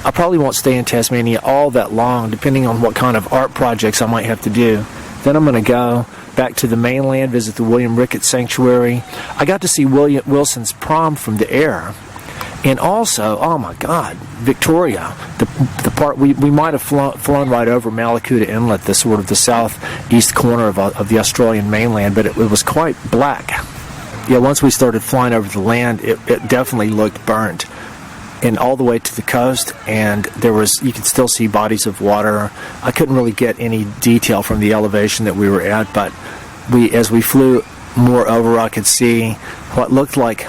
I probably won't stay in Tasmania all that long, depending on what kind of art projects I might have to do. Then I'm going to go back to the mainland, visit the William Ricketts Sanctuary. I got to see Wilson's prom from the air. And also, oh my God, Victoria, the part we might have flown right over Malakuta Inlet, the sort of the southeast corner of the Australian mainland, but it was quite black. Yeah, once we started flying over the land, it definitely looked burnt. And all the way to the coast, and you could still see bodies of water. I couldn't really get any detail from the elevation that we were at, but as we flew more over, I could see what looked like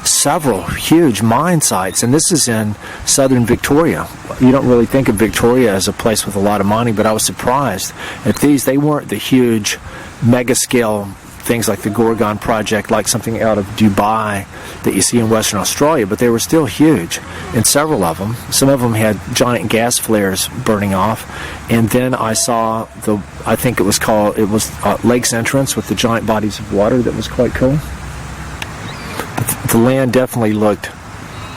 several huge mine sites, and this is in southern Victoria. You don't really think of Victoria as a place with a lot of mining, but I was surprised at these. They weren't the huge mega scale things like the Gorgon project, like something out of Dubai that you see in Western Australia, but they were still huge, and several of them. Some of them had giant gas flares burning off, and then I saw I think it was Lake's Entrance with the giant bodies of water. That was quite cool. But the land definitely looked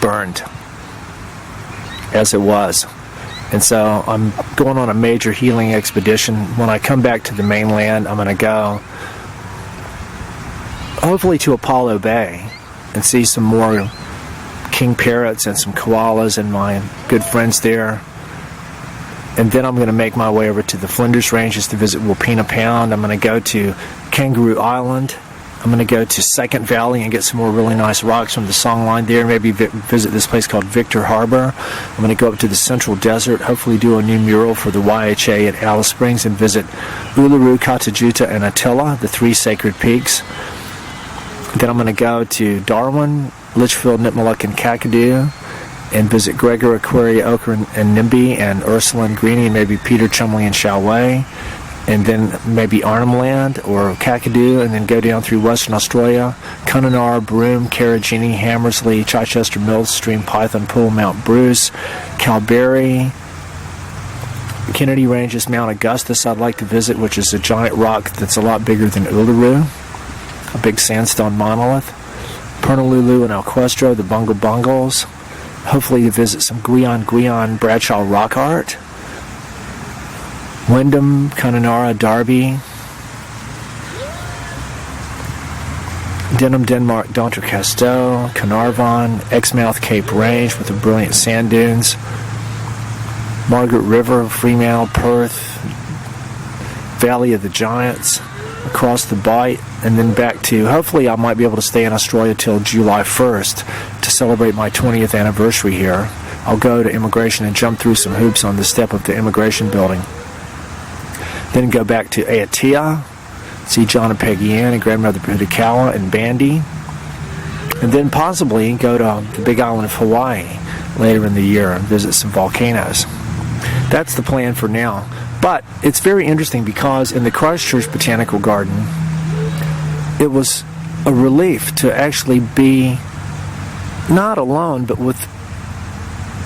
burned as it was. And so I'm going on a major healing expedition. When I come back to the mainland, I'm going to go hopefully to Apollo Bay and see some more king parrots and some koalas and my good friends there. And then I'm going to make my way over to the Flinders Ranges to visit Wilpena Pound. I'm going to go to Kangaroo Island. I'm going to go to Second Valley and get some more really nice rocks from the Songline there. Maybe visit this place called Victor Harbor. I'm going to go up to the Central Desert, hopefully do a new mural for the YHA at Alice Springs, and visit Uluru, Katajuta, and Attila, the 3 sacred peaks. Then I'm going to go to Darwin, Litchfield, Nipmuc, and Kakadu, and visit Gregor, Aquaria, Ochre, and Nimby, and Ursula and Greenie, and maybe Peter, Chumley, and Shalway. And then maybe Arnhem Land or Kakadu, and then go down through Western Australia, Cunnanar, Broome, Carragini, Hammersley, Chichester Mills, Stream, Python Pool, Mount Bruce, Calberry, Kennedy Ranges, Mount Augustus I'd like to visit, which is a giant rock that's a lot bigger than Uluru, a big sandstone monolith, Pernalulu and Alquestro, the Bungle Bungles, hopefully to visit some Guion Bradshaw rock art, Wyndham, Connemara, Derby, Denham, Denmark, D'Entrecasteaux, Carnarvon, Exmouth, Cape Range with the brilliant sand dunes, Margaret River, Fremantle, Perth, Valley of the Giants, across the Bight, and then back to, hopefully I might be able to stay in Australia till July 1st to celebrate my 20th anniversary here. I'll go to immigration and jump through some hoops on the step of the immigration building. Then go back to Aotea, see John and Peggy Ann and Grandmother Pudakawa and Bandy, and then possibly go to the Big Island of Hawaii later in the year and visit some volcanoes. That's the plan for now. But it's very interesting because in the Christchurch Botanical Garden, it was a relief to actually be not alone, but with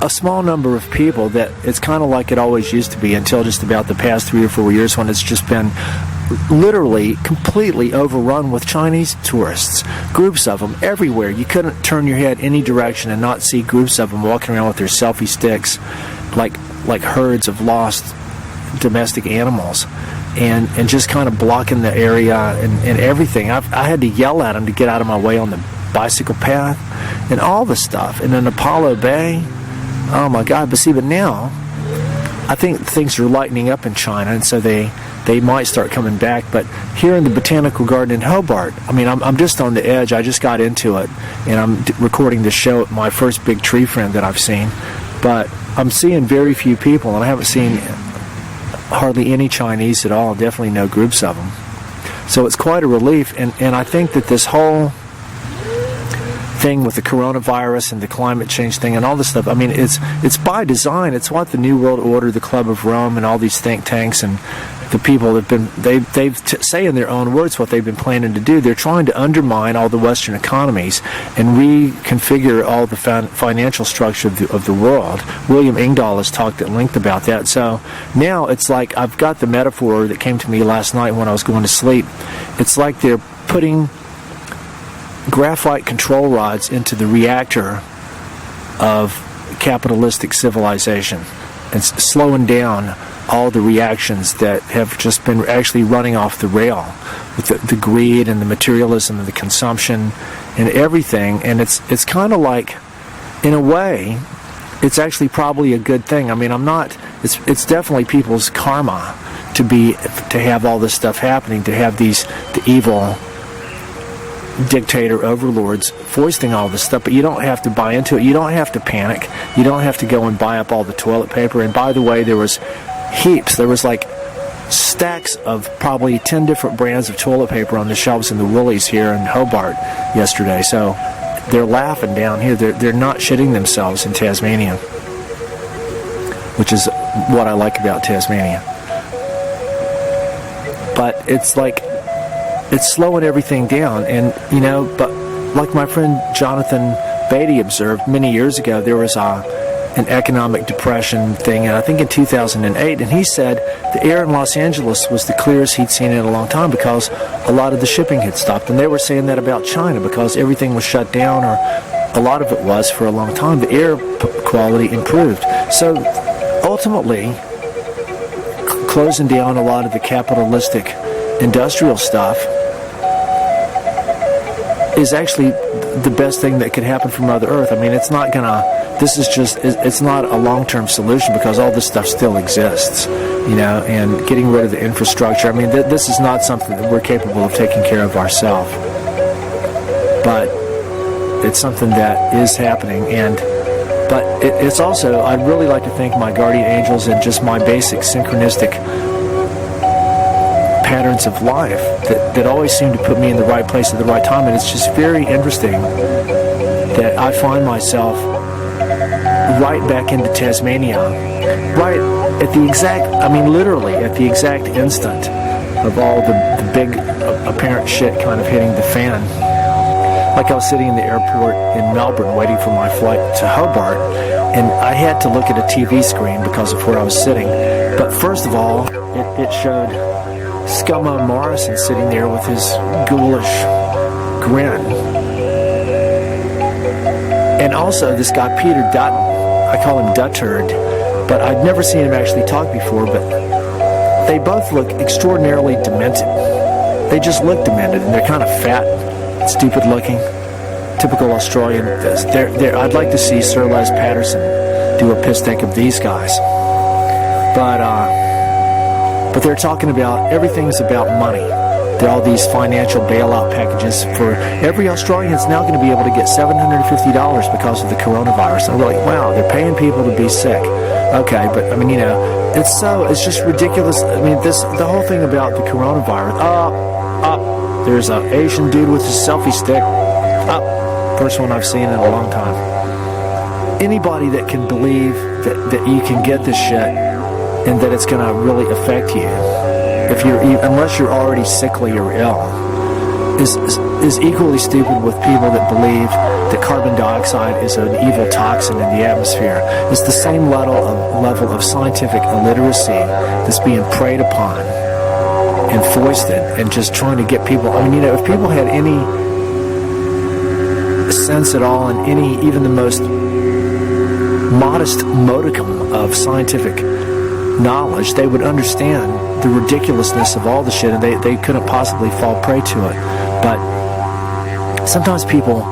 a small number of people. That it's kind of like it always used to be until just about the past 3 or 4 years, when it's just been literally completely overrun with Chinese tourists, groups of them everywhere. You couldn't turn your head any direction and not see groups of them walking around with their selfie sticks like herds of lost domestic animals, and just kind of blocking the area and everything. I had to yell at them to get out of my way on the bicycle path and all the stuff. And then Apollo Bay, oh my God. But now I think things are lightening up in China, and so they might start coming back. But here in the Botanical Garden in Hobart, I mean, I'm just on the edge. I just got into it, and I'm recording this show at my first big tree friend that I've seen. But I'm seeing very few people, and I haven't seen hardly any Chinese at all, definitely no groups of them. So it's quite a relief, and I think that this whole thing with the coronavirus and the climate change thing and all this stuff, I mean, it's by design. It's what the New World Order, the Club of Rome, and all these think tanks and the people have been, they've say in their own words what they've been planning to do. They're trying to undermine all the Western economies and reconfigure all the financial structure of the world. William Engdahl has talked at length about that. So now it's like, I've got the metaphor that came to me last night when I was going to sleep. It's like they're putting graphite control rods into the reactor of capitalistic civilization and slowing down all the reactions that have just been actually running off the rail with the greed and the materialism and the consumption and everything. And it's kind of like, in a way, it's actually probably a good thing. I mean, it's definitely people's karma to have all this stuff happening, to have the evil dictator overlords foisting all this stuff. But you don't have to buy into it. You don't have to panic. You don't have to go and buy up all the toilet paper. And by the way, there was heaps. There was like stacks of probably 10 different brands of toilet paper on the shelves in the Woolies here in Hobart yesterday. So they're laughing down here. They're not shitting themselves in Tasmania, which is what I like about Tasmania. But it's like, it's slowing everything down. And, but like my friend Jonathan Beatty observed many years ago, there was an economic depression thing, and I think in 2008, and he said the air in Los Angeles was the clearest he'd seen in a long time because a lot of the shipping had stopped. And they were saying that about China because everything was shut down, or a lot of it was for a long time. The air quality improved. So ultimately, closing down a lot of the capitalistic industrial stuff is actually the best thing that could happen for Mother Earth. I mean, it's not a long-term solution because all this stuff still exists, and getting rid of the infrastructure. I mean, this is not something that we're capable of taking care of ourselves. But it's something that is happening, but it's also, I'd really like to thank my guardian angels and just my basic synchronistic patterns of life that always seem to put me in the right place at the right time. And it's just very interesting that I find myself right back into Tasmania, right at the exact, literally at the exact instant of all the big apparent shit kind of hitting the fan. Like I was sitting in the airport in Melbourne waiting for my flight to Hobart, and I had to look at a TV screen because of where I was sitting. But first of all, it showed Scummo Morrison sitting there with his ghoulish grin. And also this guy Peter Dutton, I call him Duttard, but I'd never seen him actually talk before, but they both look extraordinarily demented. They just look demented, and they're kind of fat, stupid looking, typical Australian. I'd like to see Sir Les Patterson do a piss take of these guys. But they're talking about everything's about money. There are all these financial bailout packages for every Australian is now going to be able to get $750 because of the coronavirus. And we're like, wow, they're paying people to be sick. Okay, but it's just ridiculous. The whole thing about the coronavirus. There's an Asian dude with his selfie stick. First one I've seen in a long time. Anybody that can believe that you can get this shit and that it's going to really affect you, unless you're already sickly or ill, is equally stupid with people that believe that carbon dioxide is an evil toxin in the atmosphere. It's the same level of scientific illiteracy that's being preyed upon and foisted, and just trying to get people. If people had any sense at all, and even the most modest modicum of scientific knowledge, they would understand the ridiculousness of all the shit, and they couldn't possibly fall prey to it. But sometimes people